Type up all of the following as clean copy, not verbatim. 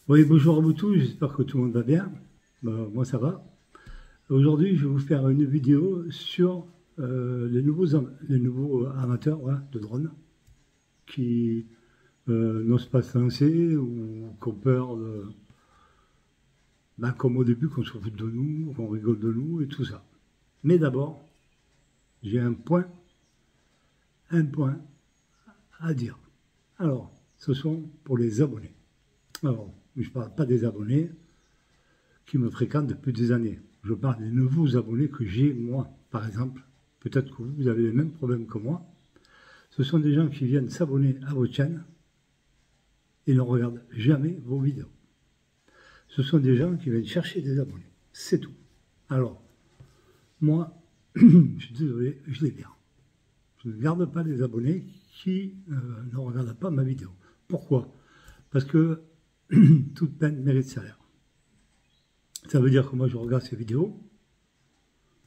Oui, bonjour à vous tous, j'espère que tout le monde va bien. Moi, ça va. Aujourd'hui, je vais vous faire une vidéo sur les nouveaux amateurs, ouais, de drones qui n'osent pas se lancer ou qui ont peur comme au début, qu'on se fout de nous, qu'on rigole de nous et tout ça. Mais d'abord, j'ai un point à dire. Alors, ce sont pour les abonnés. Alors, je ne parle pas des abonnés qui me fréquentent depuis des années. Je parle des nouveaux abonnés que j'ai, moi, par exemple. Peut-être que vous avez les mêmes problèmes que moi. Ce sont des gens qui viennent s'abonner à votre chaîne et ne regardent jamais vos vidéos. Ce sont des gens qui viennent chercher des abonnés. C'est tout. Alors, moi, je suis désolé, je les garde. Je ne garde pas les abonnés qui ne regardent pas ma vidéo. Pourquoi? Parce que toute peine mérite salaire. Ça veut dire que moi, je regarde ces vidéos.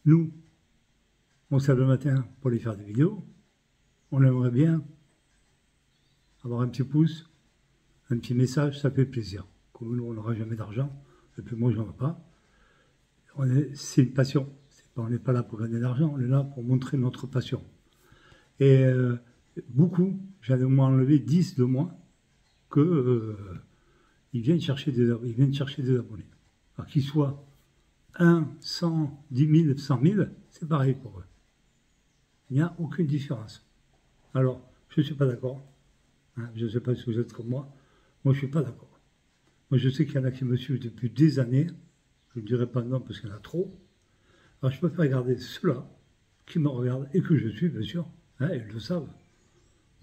Nous, on se lève le matin pour aller faire des vidéos. On aimerait bien avoir un petit pouce, un petit message, ça fait plaisir. Comme nous, on n'aura jamais d'argent, et puis moi, j'en veux pas. C'est une passion. On n'est pas là pour gagner de l'argent, on est là pour montrer notre passion. Et beaucoup, j'avais au moins enlevé 10 de moi, ils viennent chercher des abonnés. Alors qu'ils soient 1, 100, 10 000, 100 000, c'est pareil pour eux. Il n'y a aucune différence. Alors, je ne suis pas d'accord. Je ne sais pas si vous êtes comme moi. Moi, je ne suis pas d'accord. Moi, je sais qu'il y en a qui me suivent depuis des années. Je ne dirai pas non parce qu'il y en a trop. Alors, je préfère regarder ceux-là qui me regardent et que je suis, bien sûr. Ils le savent.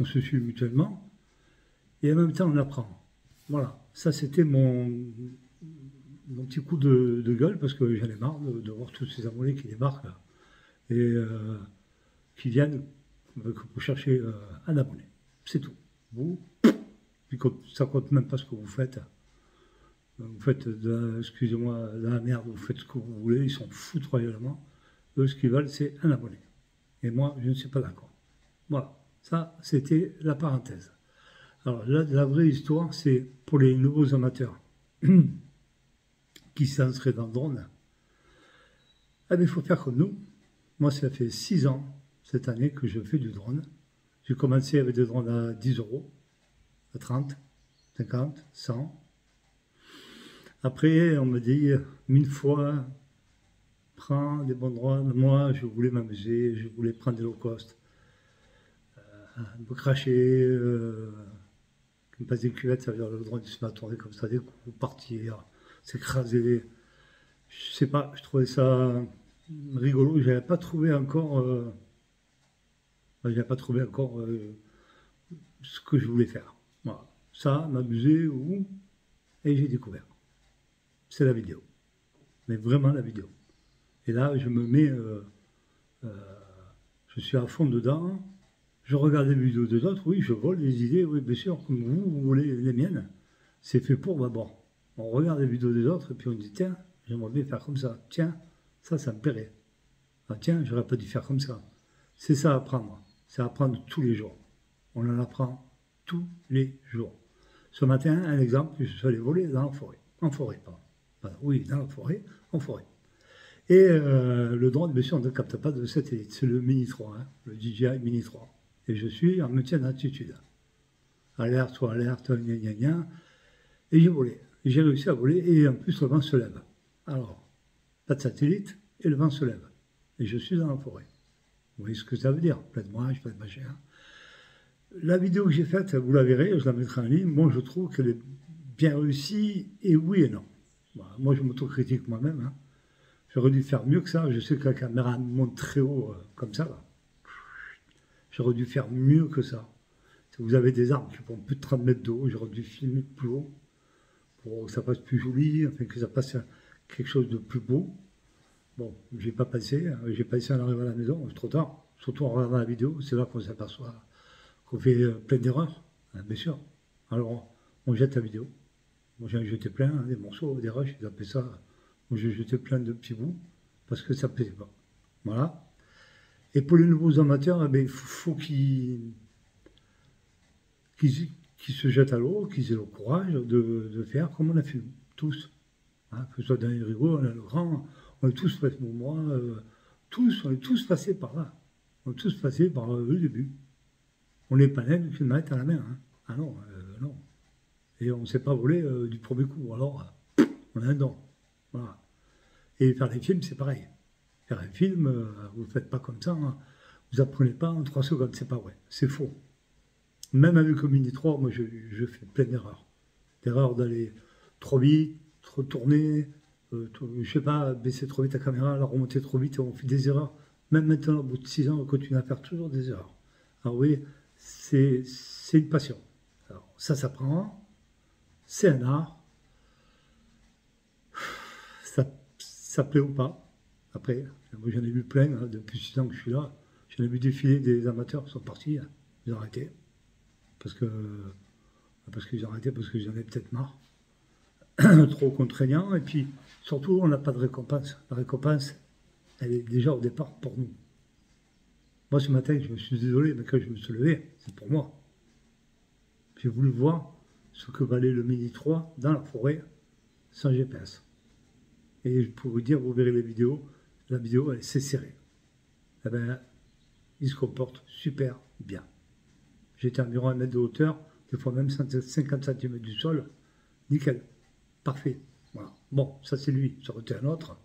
On se suit mutuellement. Et en même temps, on apprend. Voilà. Ça, c'était mon petit coup de gueule parce que j'en ai marre de voir tous ces abonnés qui débarquent là, et qui viennent pour chercher un abonné. C'est tout. Vous, ça compte même pas ce que vous faites. Vous faites, excusez-moi, de la merde, vous faites ce que vous voulez, ils s'en foutent royalement. Eux, ce qu'ils veulent, c'est un abonné. Et moi, je ne suis pas d'accord. Voilà, ça, c'était la parenthèse. Alors là, la vraie histoire, c'est pour les nouveaux amateurs qui s'inscrivent dans le drone. Ah, mais il faut faire comme nous. Moi, ça fait 6 ans, cette année, que je fais du drone. J'ai commencé avec des drones à 10 euros, à 30, 50, 100. Après, on me dit 1000 fois, prends des bons drones. Moi, je voulais m'amuser, je voulais prendre des low cost, me cracher, me passer des cuvettes, ça veut dire le drone se met à tourner comme ça, des coups, partir, s'écraser. Je sais pas, je trouvais ça rigolo. J'avais pas trouvé encore, ce que je voulais faire. Voilà. Ça, m'amuser, et j'ai découvert. C'est la vidéo. Mais vraiment la vidéo. Et là, je me mets, je suis à fond dedans. Je regarde les vidéos des autres, oui, je vole des idées, oui, bien sûr, comme vous volez les miennes. C'est fait pour d'abord. On regarde les vidéos des autres et puis on dit, tiens, j'aimerais bien faire comme ça. Tiens, ça me plairait. Ah, tiens, j'aurais pas dû faire comme ça. C'est ça à apprendre. C'est apprendre tous les jours. On en apprend tous les jours. Ce matin, un exemple, je suis allé voler dans la forêt. En forêt, pardon. Oui, dans la forêt, en forêt. Et le drone, bien sûr, on ne capte pas de satellite. C'est le Mini 3, le DJI Mini 3. Et je suis en maintien d'altitude. Alerte, soit alerte, gna gna gna. Et j'ai volé. J'ai réussi à voler et en plus le vent se lève. Alors, pas de satellite et le vent se lève. Et je suis dans la forêt. Vous voyez ce que ça veut dire? Plein de nuages, plein de machin. La vidéo que j'ai faite, vous la verrez, je la mettrai en ligne. Moi, je trouve qu'elle est bien réussie et oui et non. Voilà, moi, je m'autocritique moi-même. J'aurais dû faire mieux que ça. Je sais que la caméra monte très haut, comme ça. Là. J'aurais dû faire mieux que ça. Si vous avez des arbres qui font plus de 30 mètres de haut, j'aurais dû filmer plus haut pour que ça passe plus joli, enfin que ça passe quelque chose de plus beau. Bon, j'ai pas passé en arrivant à la maison, c'est trop tard. Surtout en regardant la vidéo, c'est là qu'on s'aperçoit qu'on fait plein d'erreurs, bien sûr. Alors, on jette la vidéo. Moi, j'en ai jeté plein, des morceaux, des rushs, ils appellent ça. Moi, j'ai jeté plein de petits bouts parce que ça ne plaisait pas. Voilà. Et pour les nouveaux amateurs, il faut qu'ils qui se jettent à l'eau, qui aient le courage de faire comme on a fait, tous. Hein, que ce soit dans les rigots, dans le grand, on est tous passés, moi, on est tous passés par là. On est tous passés par le début. On n'est pas nègre qu'une mallette à la main. Hein. Ah non, non. Et on ne s'est pas volé du premier coup. Alors, on a un don. Voilà. Et faire des films, c'est pareil. Faire un film, vous ne faites pas comme ça. Hein. Vous apprenez pas en 3 secondes. C'est pas vrai. C'est faux. Même avec le Mini 3, moi, je fais plein d'erreurs. D'erreurs d'aller trop vite, trop tourner, je sais pas, baisser trop vite la caméra, la remonter trop vite, on fait des erreurs. Même maintenant, au bout de 6 ans, on continue à faire toujours des erreurs. Alors oui, c'est une passion. Alors, ça s'apprend, c'est un art. Ça plaît ou pas. Après, moi j'en ai vu plein, hein, depuis 6 ans que je suis là. J'en ai vu défiler des amateurs qui sont partis, hein, ils ont arrêté. Parce qu'ils ont arrêté, parce que j'en ai peut-être marre. Trop contraignant, et puis surtout, on n'a pas de récompense. La récompense, elle est déjà au départ pour nous. Moi, ce matin, je me suis désolé, mais quand je me suis levé, c'est pour moi. J'ai voulu voir ce que valait le Mini 3 dans la forêt, sans GPS. Et pour vous dire, vous verrez les vidéos, la vidéo, elle s'est serrée. Eh bien, il se comporte super bien. J'étais à environ 1 mètre de hauteur, des fois même 50 cm du sol, nickel, parfait. Voilà. Bon, ça c'est lui, ça aurait été un autre,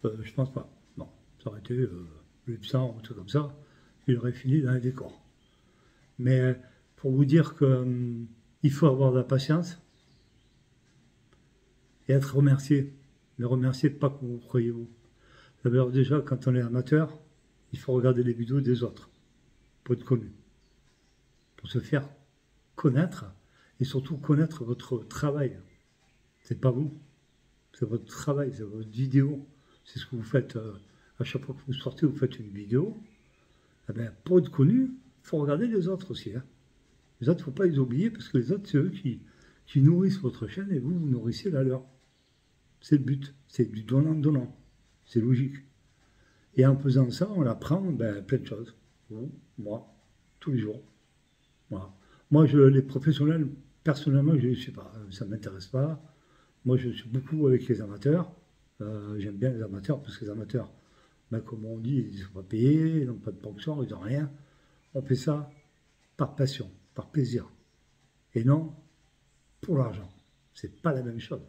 je pense pas. Non, ça aurait été le sang ou un truc comme ça, il aurait fini dans les décors. Mais pour vous dire qu'il faut avoir de la patience et être remercié. Ne remerciez pas comme vous croyez vous. D'abord déjà, quand on est amateur, il faut regarder les vidéos des autres pour être connu, pour se faire connaître et surtout connaître votre travail. C'est pas vous, c'est votre travail, c'est votre vidéo, c'est ce que vous faites à chaque fois que vous sortez, vous faites une vidéo. Eh bien, pour être connu, il faut regarder les autres aussi. Hein. Les autres, il ne faut pas les oublier parce que les autres, c'est eux qui nourrissent votre chaîne et vous nourrissez la leur. C'est le but, c'est du donnant-donnant, c'est logique. Et en faisant ça, on apprend plein de choses. Vous, moi, tous les jours. Voilà. Moi, les professionnels, personnellement, je ne les suis pas. Ça ne m'intéresse pas. Moi, je suis beaucoup avec les amateurs. J'aime bien les amateurs parce que les amateurs, comme on dit, ils ne sont pas payés, ils n'ont pas de ponction, ils n'ont rien. On fait ça par passion, par plaisir. Et non pour l'argent. C'est pas la même chose.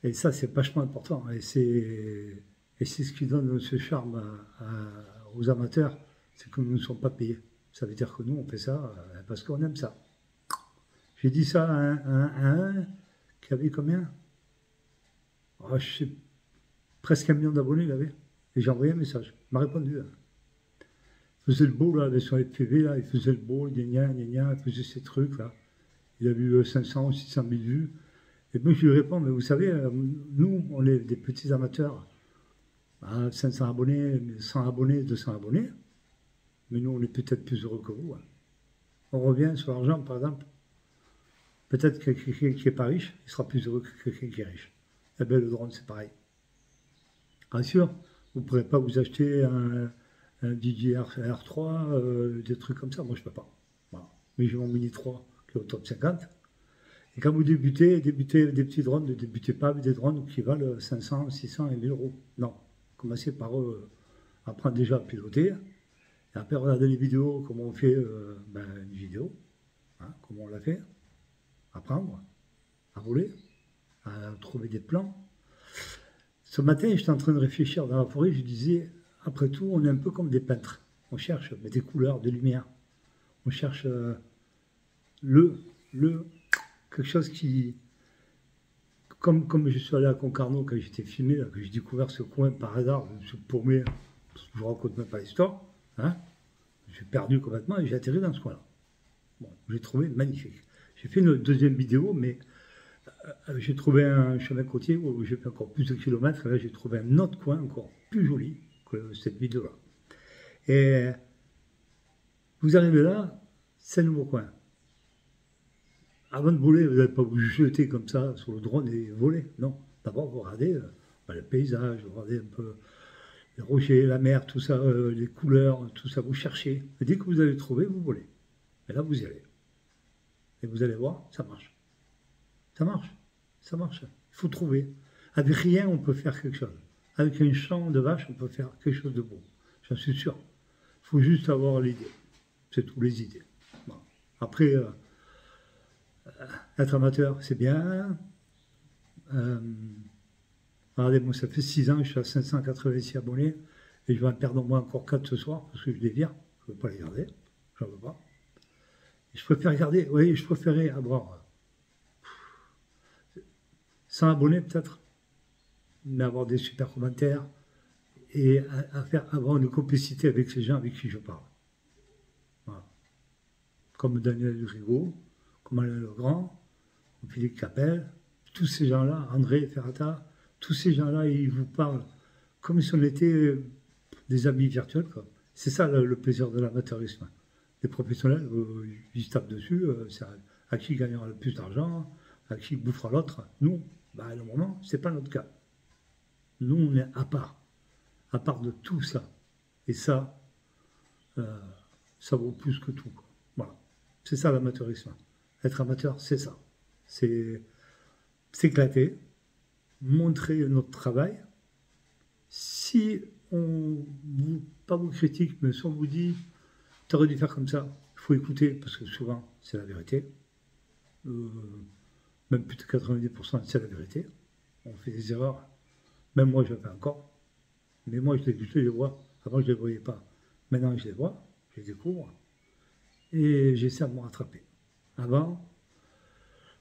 Et ça, c'est vachement important. Et c'est ce qui donne ce charme aux amateurs, c'est que nous ne sommes pas payés. Ça veut dire que nous, on fait ça parce qu'on aime ça. J'ai dit ça à un qui avait combien? Oh, je sais, presque 1 million d'abonnés, il avait. Et j'ai envoyé un message. Il m'a répondu. Hein. Il faisait le beau, là, avec son FPV, là, il faisait le beau, il faisait ces trucs, là. Il a eu 500 ou 600 000 vues. Et puis je lui réponds, mais vous savez, nous, on est des petits amateurs. 500 abonnés, 100 abonnés, 200 abonnés. Mais nous, on est peut-être plus heureux que vous. Hein. On revient sur l'argent, par exemple. Peut-être que quelqu'un qui n'est pas riche, il sera plus heureux que quelqu'un qui est riche. Eh bien, le drone, c'est pareil. Bien sûr, vous ne pourrez pas vous acheter un DJI R3, des trucs comme ça. Moi, je ne peux pas. Voilà. Mais j'ai mon Mini 3 qui est au top 50. Et quand vous débutez des petits drones, ne débutez pas avec des drones qui valent 500, 600 et 1000 euros. Non. Commencez par apprendre déjà à piloter. Et après, regardez les vidéos, comment on fait une vidéo. Hein, comment on l'a fait. Apprendre à voler, à trouver des plans. Ce matin, j'étais en train de réfléchir dans la forêt, je disais, après tout, on est un peu comme des peintres. On cherche des couleurs, des lumières. On cherche quelque chose qui... Comme je suis allé à Concarneau quand j'étais filmé, là, que j'ai découvert ce coin par hasard, je me suis paumé, je ne vous raconte même pas l'histoire. Hein, je suis perdu complètement et j'ai atterri dans ce coin-là. Bon, j'ai trouvé magnifique. J'ai fait une deuxième vidéo, mais j'ai trouvé un chemin côtier où j'ai fait encore plus de kilomètres. Là, j'ai trouvé un autre coin encore plus joli que cette vidéo-là. Et vous arrivez là, c'est un nouveau coin. Avant de voler, vous n'allez pas vous jeter comme ça sur le drone et voler. Non. D'abord, vous regardez le paysage, vous regardez un peu les rochers, la mer, tout ça, les couleurs, tout ça. Vous cherchez. Et dès que vous avez trouvé, vous volez. Et là, vous y allez. Et vous allez voir, ça marche. Ça marche. Ça marche. Il faut trouver. Avec rien, on peut faire quelque chose. Avec un champ de vache, on peut faire quelque chose de beau. J'en suis sûr. Il faut juste avoir l'idée. C'est tout, les idées. Bon. Après, être amateur, c'est bien. Regardez, moi, ça fait 6 ans, je suis à 586 abonnés. Et je vais en perdre au moins encore 4 ce soir, parce que je les vire. Je ne veux pas les garder. Je n'en veux pas. Et je préfère garder, oui, je préférais avoir 100 abonnés peut-être, mais avoir des super commentaires et avoir une complicité avec ces gens avec qui je parle. Voilà. Comme Daniel Rigaud, comme Alain Legrand, comme Philippe Capel, tous ces gens-là, André Ferrata, tous ces gens-là, ils vous parlent comme si on était des amis virtuels. C'est ça le plaisir de l'amateurisme. Les professionnels, ils se tapent dessus, c'est à qui gagnera le plus d'argent, à qui bouffera l'autre. Nous, à le moment, ce n'est pas notre cas. Nous, on est à part de tout ça. Et ça, ça vaut plus que tout. Voilà. C'est ça l'amateurisme. Être amateur, c'est ça. C'est s'éclater, montrer notre travail. Si on pas vous critique, mais si on vous dit tu aurais dû faire comme ça, il faut écouter, parce que souvent, c'est la vérité. Même plus de 90%, c'est la vérité. On fait des erreurs. Même moi, je le fais encore. Mais moi, je les vois. Avant, je ne les voyais pas. Maintenant, je les vois, je les découvre. Et j'essaie de me rattraper. Avant,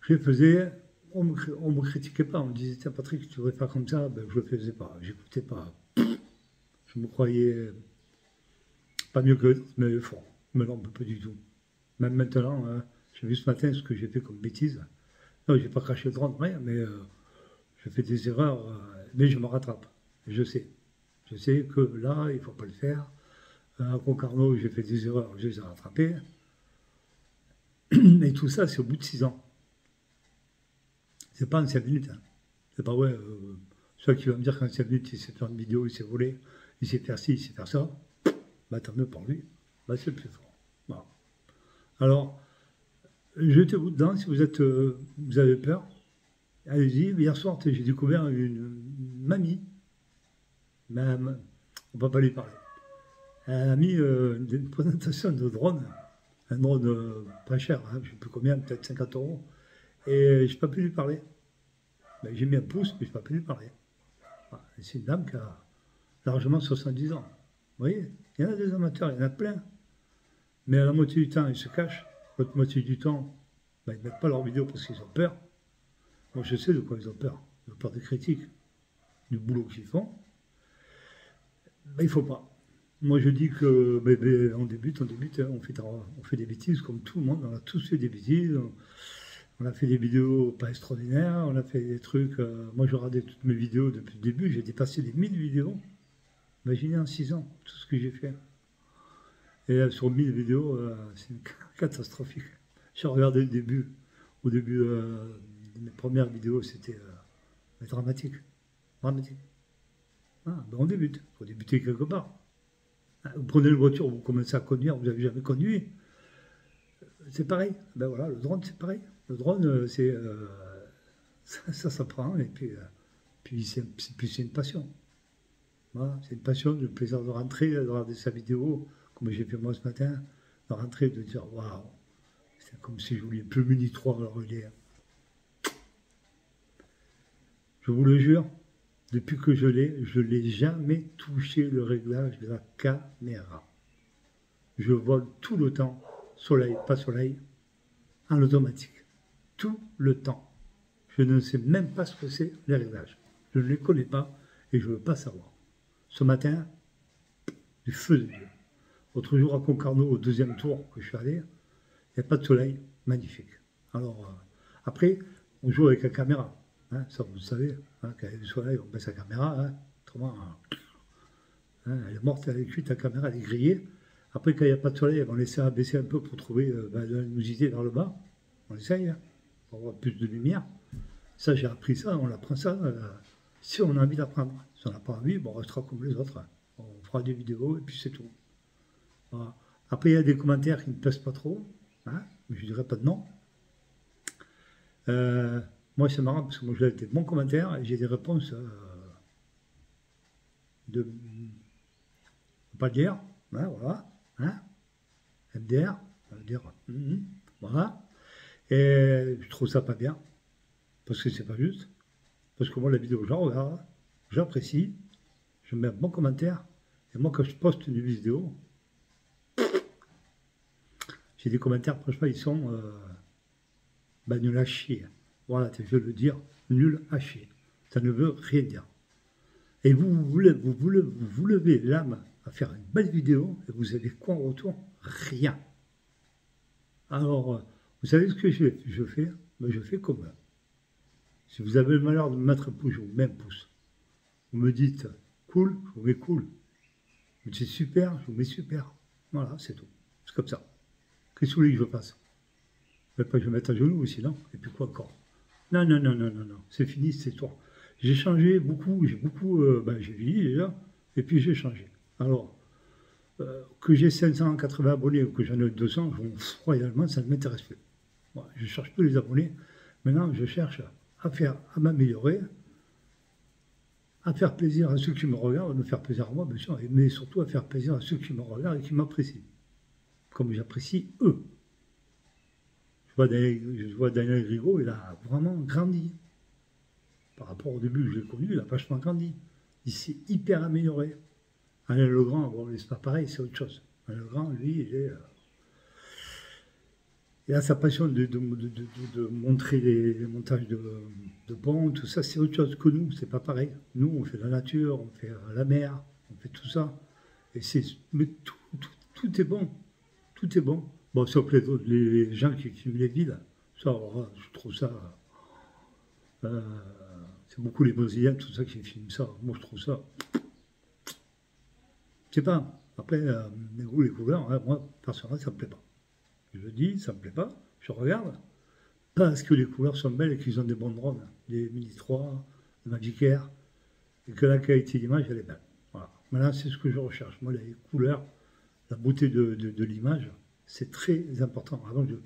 je les faisais, on me critiquait pas. On me disait, tiens, Patrick, tu devrais faire comme ça. Ben, je ne le faisais pas. J'écoutais pas. Je me croyais pas mieux que mais fort. Mais non, pas du tout. Même maintenant, j'ai vu ce matin ce que j'ai fait comme bêtise. Non, je n'ai pas craché le drone, rien, mais je fais des erreurs, mais je me rattrape. Je sais. Je sais que là, il ne faut pas le faire. À Concarneau, j'ai fait des erreurs, je les ai rattrapées. Et tout ça, c'est au bout de 6 ans. C'est pas en 5 minutes. Hein. C'est pas, ouais, celui qui va me dire qu'en 5 minutes, il sait faire une vidéo, il sait voler, il sait faire ci, il sait faire ça, bah tant mieux pour lui. Bah, c'est le plus fort. Voilà. Alors, jetez-vous dedans si vous avez peur. Allez-y. Hier soir, j'ai découvert une mamie. Même, on ne va pas lui parler. Elle a mis une présentation de drone. Un drone pas cher, hein, je ne sais plus combien, peut-être 50 €. Et je n'ai pas pu lui parler. Ben, j'ai mis un pouce, mais je n'ai pas pu lui parler. Voilà. C'est une dame qui a largement 70 ans. Vous voyez, il y en a des amateurs, il y en a plein. Mais à la moitié du temps, ils se cachent. L'autre moitié du temps, ben, ils ne mettent pas leurs vidéos parce qu'ils ont peur. Moi, je sais de quoi ils ont peur. Ils ont peur des critiques, du boulot qu'ils font. Ben, il ne faut pas. Moi, je dis que on débute, on fait des bêtises comme tout le monde. On a tous fait des bêtises. On a fait des vidéos pas extraordinaires. On a fait des trucs. Moi, je regardais toutes mes vidéos depuis le début. J'ai dépassé les 1000 vidéos. Imaginez en 6 ans tout ce que j'ai fait. Et sur 1000 vidéos, c'est catastrophique. J'ai regardé le début. Au début de mes premières vidéos, c'était dramatique. Dramatique. Ah, ben on débute. Il faut débuter quelque part. Vous prenez une voiture, vous commencez à conduire, vous n'avez jamais conduit. C'est pareil. Ben voilà, le drone, c'est pareil. Le drone, c'est ça s'apprend. Et puis c'est une passion. Voilà, c'est une passion, le plaisir de rentrer, de regarder sa vidéo, comme j'ai fait moi ce matin, de rentrer, de dire waouh, c'est comme si je voulais plus Mini 3 alors il est. Je vous le jure, depuis que je l'ai jamais touché le réglage de la caméra. Je vole tout le temps, soleil, pas soleil, en automatique. Tout le temps. Je ne sais même pas ce que c'est les réglages. Je ne les connais pas et je ne veux pas savoir. Ce matin, du feu de Dieu. L'autre jour à Concarneau, au 2e tour que je suis allé, il n'y a pas de soleil, magnifique. Alors, après, on joue avec la caméra. Hein, ça, vous le savez, hein, quand il y a du soleil, on baisse la caméra. Hein, autrement, elle est morte, elle est cuite, la caméra, elle est grillée. Après, quand il n'y a pas de soleil, on essaie de baisser un peu pour trouver de la luminosité vers le bas. On essaye, hein, pour avoir plus de lumière. Ça, j'ai appris ça, on apprend ça si on a envie d'apprendre. Si on n'a pas envie, bon, on restera comme les autres. Hein. On fera des vidéos et puis c'est tout. Voilà. Après, il y a des commentaires qui ne me plaisent pas trop. Hein, mais je ne dirais pas de non. Moi, c'est marrant parce que moi, j'ai des bons commentaires et j'ai des réponses de pas dire, hein, voilà, hein, MDR, ça veut dire, voilà. Et je trouve ça pas bien parce que c'est pas juste. Parce que moi, la vidéo, j'en regarde, j'apprécie, je mets un bon commentaire. Et moi, quand je poste une vidéo, j'ai des commentaires, franchement, ils sont nuls à chier. Voilà, je vais le dire, nul à chier. Ça ne veut rien dire. Et vous levez l'âme à faire une belle vidéo, et vous avez quoi en retour? Rien. Alors, vous savez ce que je fais? Ben, je fais comme eux. Si vous avez le malheur de me mettre un pouce, je vous mets un pouce. Vous me dites cool, je vous mets cool. Vous me dites super, je vous mets super. Voilà, c'est tout. C'est comme ça. Qu'est-ce que vous voulez que je fasse? Je vais pas me mettre à genoux aussi, non? Et puis quoi encore? Non, non, non, non, non, non. C'est fini cette histoire. J'ai changé beaucoup, j'ai vieilli déjà, et puis j'ai changé. Alors, que j'ai 580 abonnés ou que j'en ai 200, royalement, ça ne m'intéresse plus. Moi, je ne cherche plus les abonnés. Maintenant, je cherche à m'améliorer, à faire plaisir à ceux qui me regardent, à me faire plaisir à moi, bien sûr, mais surtout à faire plaisir à ceux qui me regardent et qui m'apprécient. Comme j'apprécie eux. Je vois Daniel Rigaud, il a vraiment grandi. Par rapport au début que je l'ai connu, il a vachement grandi. Il s'est hyper amélioré. Alain Legrand, bon, c'est pas pareil, c'est autre chose. Alain Legrand, lui, il a sa passion de montrer les montages de ponts, tout ça, c'est autre chose que nous, c'est pas pareil. Nous, on fait la nature, on fait la mer, on fait tout ça. Mais tout est bon. Tout est bon. Bon, sauf les gens qui filment les villes, ça, alors, je trouve ça. C'est beaucoup les Brésiliens, tout ça qui filment ça. Moi, je trouve ça. Je sais pas. Après, les goûts, les couleurs, hein, moi, personnellement, ça me plaît pas. Je le dis, ça me plaît pas. Je regarde. Parce que les couleurs sont belles et qu'ils ont des bons drones, des Mini 3, des Magic Air, et que la qualité d'image, elle est belle. Voilà. Maintenant, c'est ce que je recherche. Moi, les couleurs, la beauté de l'image, c'est très important. Avant, vous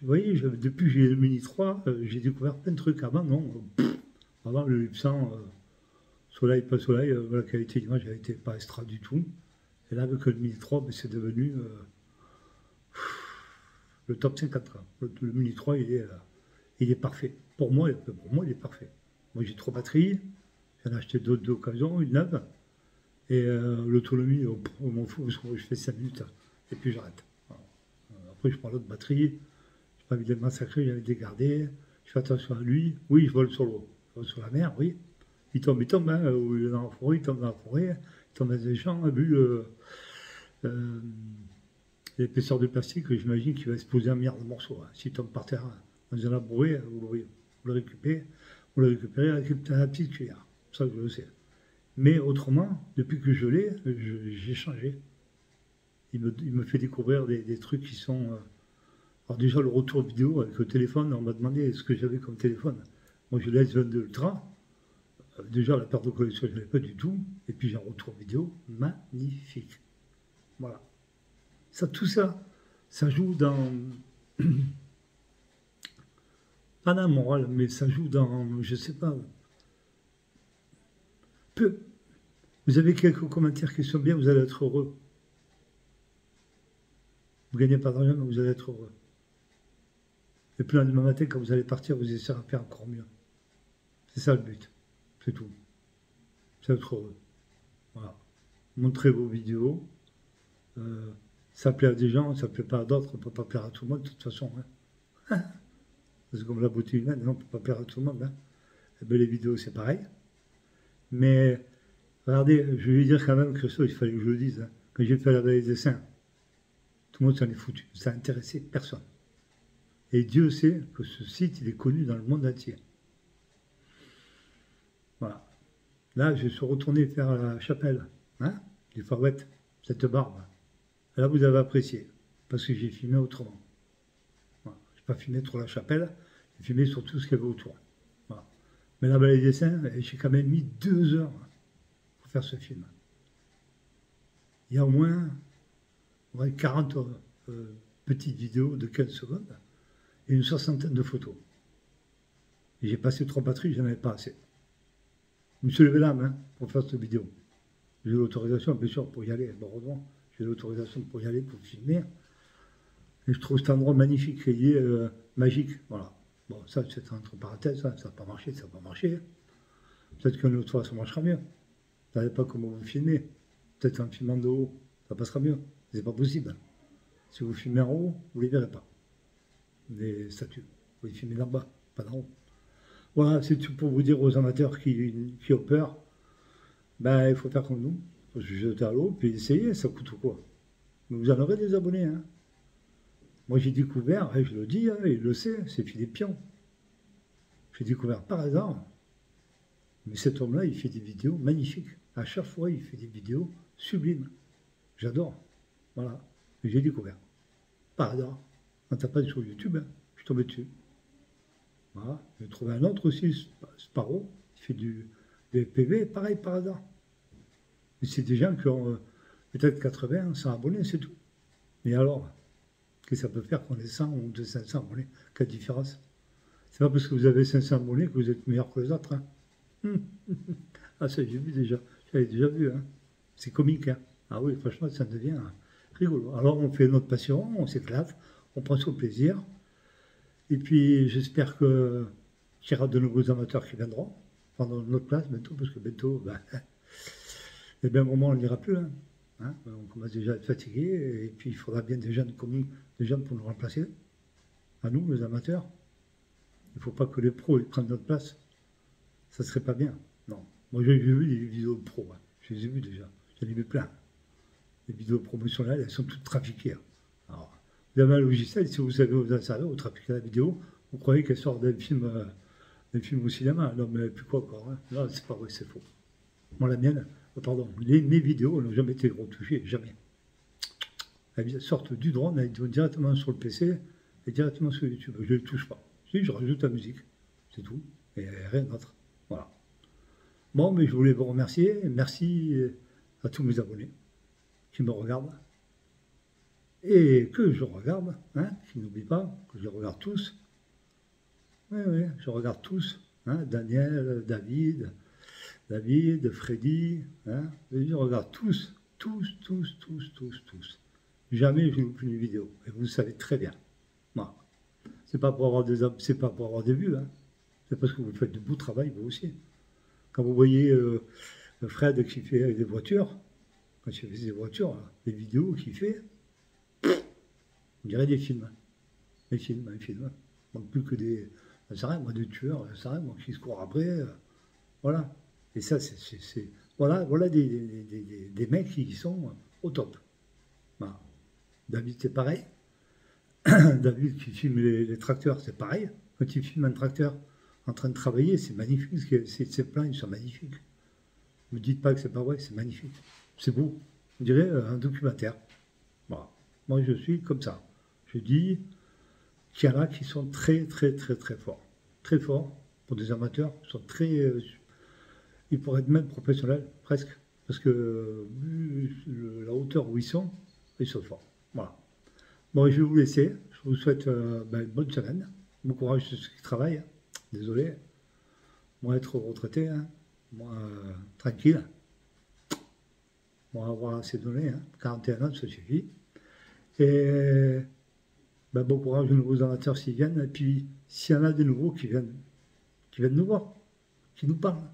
voyez, depuis que j'ai le Mini 3, j'ai découvert plein de trucs. Avant, non. Avant, le Ipsan, soleil, pas soleil, la qualité d'image n'était pas extra du tout. Et là, avec le Mini 3, ben, c'est devenu le top 54. Le Mini 3, il est parfait. Pour moi, il est parfait. Moi, j'ai 3 batteries. J'en ai acheté d'autres d'occasion, une neuve. Et l'autonomie, on m'en fout, parce que je fais 5 minutes. Et puis j'arrête. Voilà. Après, je prends l'autre batterie. Je n'ai pas envie de le massacrer, j'ai envie de les garder. Je fais attention à lui. Oui, je vole sur l'eau. Je vole sur la mer, oui. Il tombe, hein, ou il est dans la forêt, il tombe dans la forêt, il tombe dans les champs, vu l'épaisseur de plastique, j'imagine qu'il va exploser un milliard de morceaux. Hein. S'il tombe par terre dans un labouret, vous le récupérez avec la petite cuillère. Ça, je le sais. Mais autrement, depuis que je l'ai, j'ai changé. Il me fait découvrir des trucs qui sont... alors déjà, le retour vidéo avec le téléphone, on m'a demandé ce que j'avais comme téléphone. Moi, je l'ai S22 Ultra. Déjà, la perte de connexion, je ne l'avais pas du tout. Et puis, j'ai un retour vidéo magnifique. Voilà. Tout ça, ça joue dans... pas dans la morale, mais ça joue dans... je ne sais pas... Vous avez quelques commentaires qui sont bien, vous allez être heureux. Vous ne gagnez pas d'argent, mais vous allez être heureux. Et puis, le lendemain matin, quand vous allez partir, vous essayerez de faire encore mieux. C'est ça le but. C'est tout. C'est être heureux. Voilà. Montrez vos vidéos. Ça plaît à des gens, ça ne plaît pas à d'autres. On ne peut pas plaire à tout le monde, de toute façon. Hein. C'est comme la beauté humaine, on ne peut pas plaire à tout le monde. Hein. Et bien, les vidéos, c'est pareil. Mais, regardez, je vais dire quand même que ça, il fallait que je le dise. Hein. Quand j'ai fait la vallée des saints, tout le monde s'en est foutu. Ça n'a intéressé personne. Et Dieu sait que ce site, il est connu dans le monde entier. Voilà. Là, je suis retourné faire la chapelle, hein, du Far West, cette barbe. Et là, vous avez apprécié, parce que j'ai filmé autrement. Voilà. Je n'ai pas filmé trop la chapelle, j'ai filmé sur tout ce qu'il y avait autour. Voilà. Mais la vallée des saints, j'ai quand même mis 2 heures pour faire ce film. Il y a au moins 40 petites vidéos de 15 secondes et une 60aine de photos. Et j'ai passé 3 batteries, j'en avais pas assez. Je me suis levé l'âme hein, pour faire cette vidéo. J'ai eu l'autorisation, bien sûr, pour y aller. Bon, heureusement, j'ai eu l'autorisation pour y aller, pour filmer. Et je trouve cet endroit magnifique, il est magique. Voilà. Bon, ça, c'est entre parenthèses, ça n'a pas marché, ça n'a pas marché. Peut-être qu'une autre fois, ça marchera mieux. Vous ne savez pas comment vous filmez. Peut-être en filmant de haut, ça passera mieux. C'est pas possible. Si vous filmez en haut, vous ne les verrez pas. Les statues. Vous les filmez d'en bas, pas d'en haut. Voilà, c'est tout pour vous dire aux amateurs qui ont peur. Ben, il faut faire comme nous. Il faut se jeter à l'eau, puis essayer, ça coûte quoi. Mais vous en aurez des abonnés, hein. Moi, j'ai découvert, et je le dis, hein, il le sait, c'est Philippe Pion. J'ai découvert par hasard, mais cet homme-là, il fait des vidéos magnifiques. À chaque fois, il fait des vidéos sublimes. J'adore. Voilà. J'ai découvert. Par hasard. En tapant sur YouTube, hein, je suis tombé dessus. Voilà. J'ai trouvé un autre aussi, Sparrow, qui fait du PV, pareil, par hasard. Et c'est des gens qui ont peut-être 80, 100 abonnés, c'est tout. Mais alors, qu'est-ce que ça peut faire qu'on ait 100 ou 200 abonnés? Quelle différence? C'est pas parce que vous avez 500 abonnés que vous êtes meilleur que les autres. Hein. Ah, ça, j'ai vu déjà. J'avais déjà vu. Hein. C'est comique. Hein. Ah oui, franchement, ça devient rigolo. Alors, on fait notre passion, on s'éclate, on prend son plaisir. Et puis, j'espère qu'il y aura de nouveaux amateurs qui viendront prendre notre place bientôt, parce que bientôt, ben, et bien, un moment, on n'ira plus. Hein. Hein, on commence déjà à être fatigué, et puis il faudra bien des jeunes comme nous, des jeunes pour nous remplacer, à nous, les amateurs. Il ne faut pas que les pros ils prennent notre place. Ça ne serait pas bien. Non. Moi, j'ai vu des vidéos de pros. Hein. Je les ai vues déjà. J'en ai vu plein. Les vidéos promotionnelles, elles sont toutes trafiquées. Hein. Alors, vous avez un logiciel, si vous savez vous en servir, vous trafiquez la vidéo, vous croyez qu'elle sort d'un film au cinéma. Non, mais puis quoi encore hein. Non, c'est pas vrai, c'est faux. Moi, la mienne, pardon, mes vidéos n'ont jamais été retouchées, jamais. Elles sortent du drone, elles vont directement sur le PC et directement sur YouTube. Je ne les touche pas. Si, je rajoute la musique, c'est tout, et rien d'autre. Voilà. Bon, mais je voulais vous remercier. Merci à tous mes abonnés qui me regardent et que je regarde, hein, qui n'oublient pas que je les regarde tous. Oui, oui, je regarde tous. Hein, Daniel, David, Freddy, hein, je regarde tous. Jamais je loupe une vidéo. Et vous le savez très bien. Voilà. C'est pas pour avoir des vues, hein. C'est parce que vous faites du beau travail, vous aussi. Quand vous voyez Fred qui fait des voitures, quand il fait des voitures, les vidéos qu'il fait, on dirait des films. Des films. Il ne manque plus que des tueurs, qui se courent après. Voilà. Et ça, voilà des mecs qui sont au top. Voilà. David, c'est pareil. David qui filme les tracteurs, c'est pareil. Quand il filme un tracteur en train de travailler, c'est magnifique. Ces plans, ils sont magnifiques. Ne me dites pas que c'est pas vrai, c'est magnifique. C'est beau. On dirait un documentaire. Voilà. Moi, je suis comme ça. Je dis qu'il y en a qui sont très forts. Très forts pour des amateurs. Ils sont très... ils pourraient être même professionnels, presque. Parce que vu la hauteur où ils sont forts. Voilà. Bon, je vais vous laisser. Je vous souhaite une bonne semaine. Bon courage à ceux qui travaillent. Désolé. Moi, être retraité, hein. Moi, tranquille. Bon, avoir assez donné. Hein. 41 ans, ça suffit. Et bon courage aux nouveaux amateurs s'ils viennent. Et puis, s'il y en a des nouveaux qui viennent nous voir, qui nous parlent,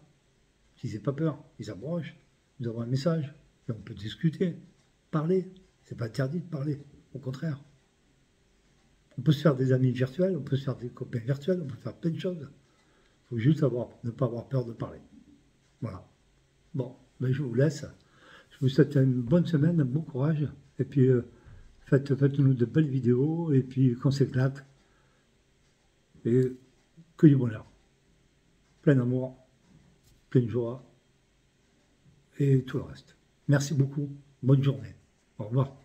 qu'ils n'aient pas peur, ils approchent, nous avons un message. Et on peut discuter, parler. C'est pas interdit de parler. Au contraire. On peut se faire des amis virtuels, on peut se faire des copains virtuels, on peut faire plein de choses. Il faut juste ne pas avoir peur de parler. Voilà. Bon, je vous laisse. Je vous souhaite une bonne semaine, un bon courage. Et puis, faites-nous de belles vidéos et puis qu'on s'éclate. Et que du bonheur. Plein d'amour, plein de joie et tout le reste. Merci beaucoup. Bonne journée. Au revoir.